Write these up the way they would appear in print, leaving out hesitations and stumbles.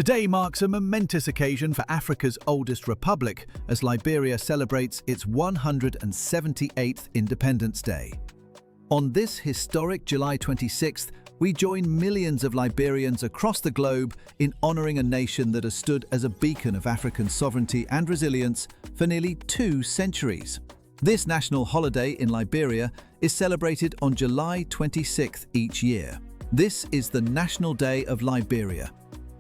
Today marks a momentous occasion for Africa's oldest republic as Liberia celebrates its 178th Independence Day. On this historic July 26th, we join millions of Liberians across the globe in honoring a nation that has stood as a beacon of African sovereignty and resilience for nearly 2 centuries. This national holiday in Liberia is celebrated on July 26th each year. This is the National Day of Liberia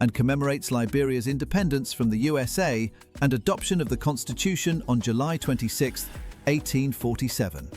and commemorates Liberia's independence from the USA and adoption of the Constitution on July 26, 1847.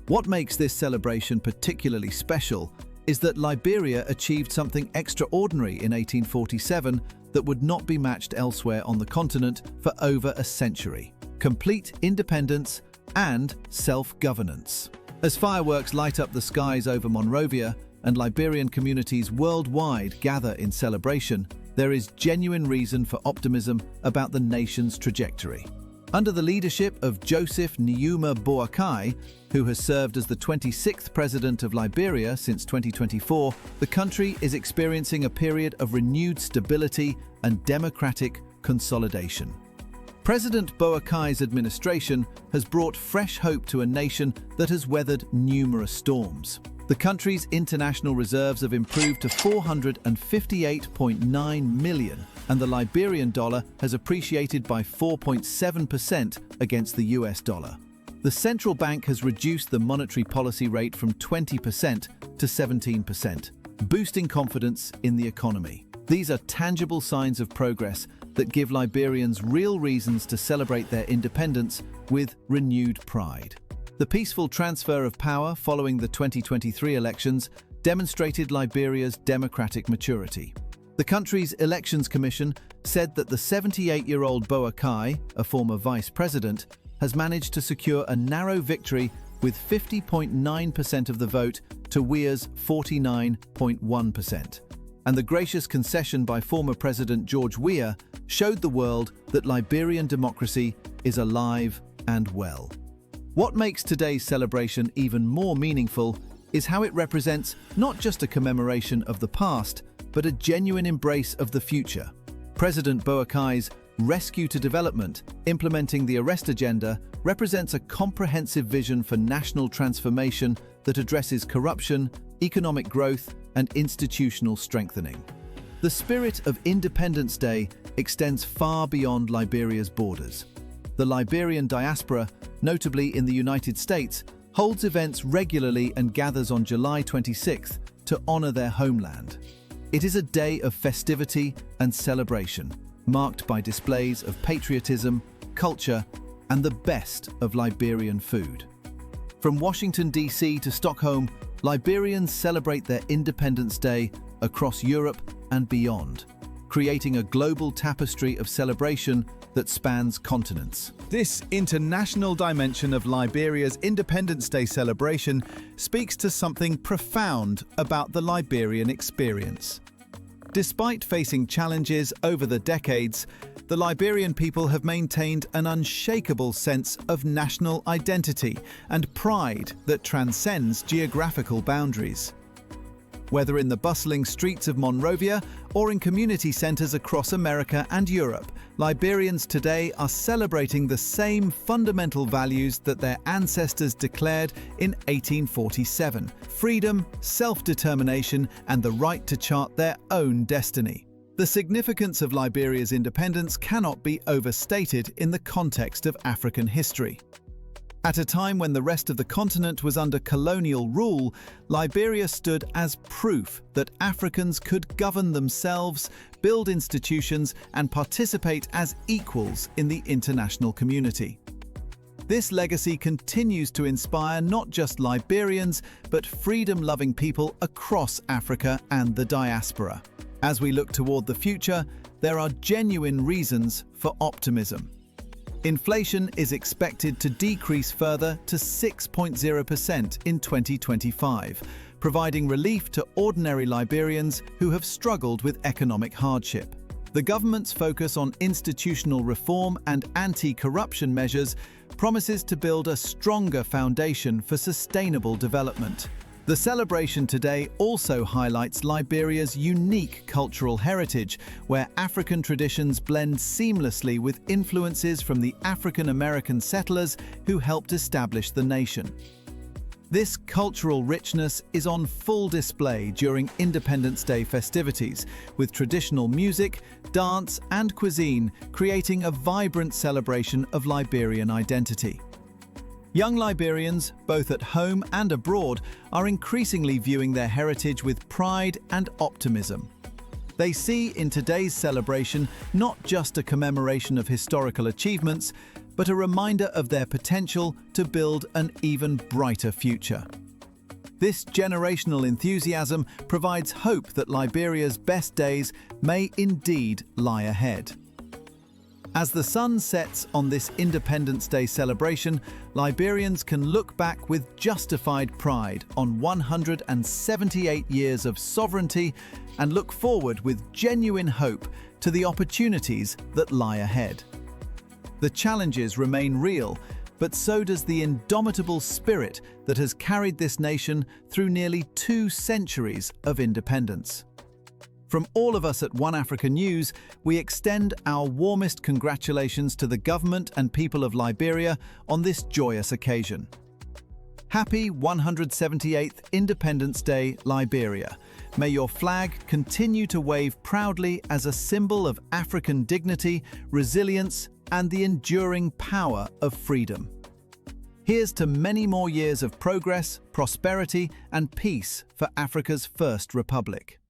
What makes this celebration particularly special is that Liberia achieved something extraordinary in 1847 that would not be matched elsewhere on the continent for over a century: complete independence and self-governance. As fireworks light up the skies over Monrovia and Liberian communities worldwide gather in celebration, there is genuine reason for optimism about the nation's trajectory. Under the leadership of Joseph Nyuma Boakai, who has served as the 26th president of Liberia since 2024, the country is experiencing a period of renewed stability and democratic consolidation. President Boakai's administration has brought fresh hope to a nation that has weathered numerous storms. The country's international reserves have improved to $458.9 million, and the Liberian dollar has appreciated by 4.7% against the US dollar. The central bank has reduced the monetary policy rate from 20% to 17%, boosting confidence in the economy. These are tangible signs of progress that give Liberians real reasons to celebrate their independence with renewed pride. The peaceful transfer of power following the 2023 elections demonstrated Liberia's democratic maturity. The country's Elections Commission said that the 78-year-old Boakai, a former vice president, has managed to secure a narrow victory with 50.9% of the vote to Weah's 49.1%. And the gracious concession by former President George Weah showed the world that Liberian democracy is alive and well. What makes today's celebration even more meaningful is how it represents not just a commemoration of the past, but a genuine embrace of the future. President Boakai's Rescue to Development, implementing the Arrest Agenda, represents a comprehensive vision for national transformation that addresses corruption, economic growth, and institutional strengthening. The spirit of Independence Day extends far beyond Liberia's borders. The Liberian diaspora, notably in the United States, holds events regularly and gathers on July 26th to honor their homeland. It is a day of festivity and celebration, marked by displays of patriotism, culture, and the best of Liberian food. From Washington, D.C. to Stockholm, Liberians celebrate their Independence Day across Europe and beyond, creating a global tapestry of celebration that spans continents. This international dimension of Liberia's Independence Day celebration speaks to something profound about the Liberian experience. Despite facing challenges over the decades, the Liberian people have maintained an unshakable sense of national identity and pride that transcends geographical boundaries. Whether in the bustling streets of Monrovia or in community centers across America and Europe, Liberians today are celebrating the same fundamental values that their ancestors declared in 1847: freedom, self-determination, and the right to chart their own destiny. The significance of Liberia's independence cannot be overstated in the context of African history. At a time when the rest of the continent was under colonial rule, Liberia stood as proof that Africans could govern themselves, build institutions, and participate as equals in the international community. This legacy continues to inspire not just Liberians, but freedom-loving people across Africa and the diaspora. As we look toward the future, there are genuine reasons for optimism. Inflation is expected to decrease further to 6.0% in 2025, providing relief to ordinary Liberians who have struggled with economic hardship. The government's focus on institutional reform and anti-corruption measures promises to build a stronger foundation for sustainable development. The celebration today also highlights Liberia's unique cultural heritage, where African traditions blend seamlessly with influences from the African American settlers who helped establish the nation. This cultural richness is on full display during Independence Day festivities, with traditional music, dance, and cuisine creating a vibrant celebration of Liberian identity. Young Liberians, both at home and abroad, are increasingly viewing their heritage with pride and optimism. They see in today's celebration not just a commemoration of historical achievements, but a reminder of their potential to build an even brighter future. This generational enthusiasm provides hope that Liberia's best days may indeed lie ahead. As the sun sets on this Independence Day celebration, Liberians can look back with justified pride on 178 years of sovereignty and look forward with genuine hope to the opportunities that lie ahead. The challenges remain real, but so does the indomitable spirit that has carried this nation through nearly 2 centuries of independence. From all of us at One Africa News, we extend our warmest congratulations to the government and people of Liberia on this joyous occasion. Happy 178th Independence Day, Liberia. May your flag continue to wave proudly as a symbol of African dignity, resilience, and the enduring power of freedom. Here's to many more years of progress, prosperity, and peace for Africa's first republic.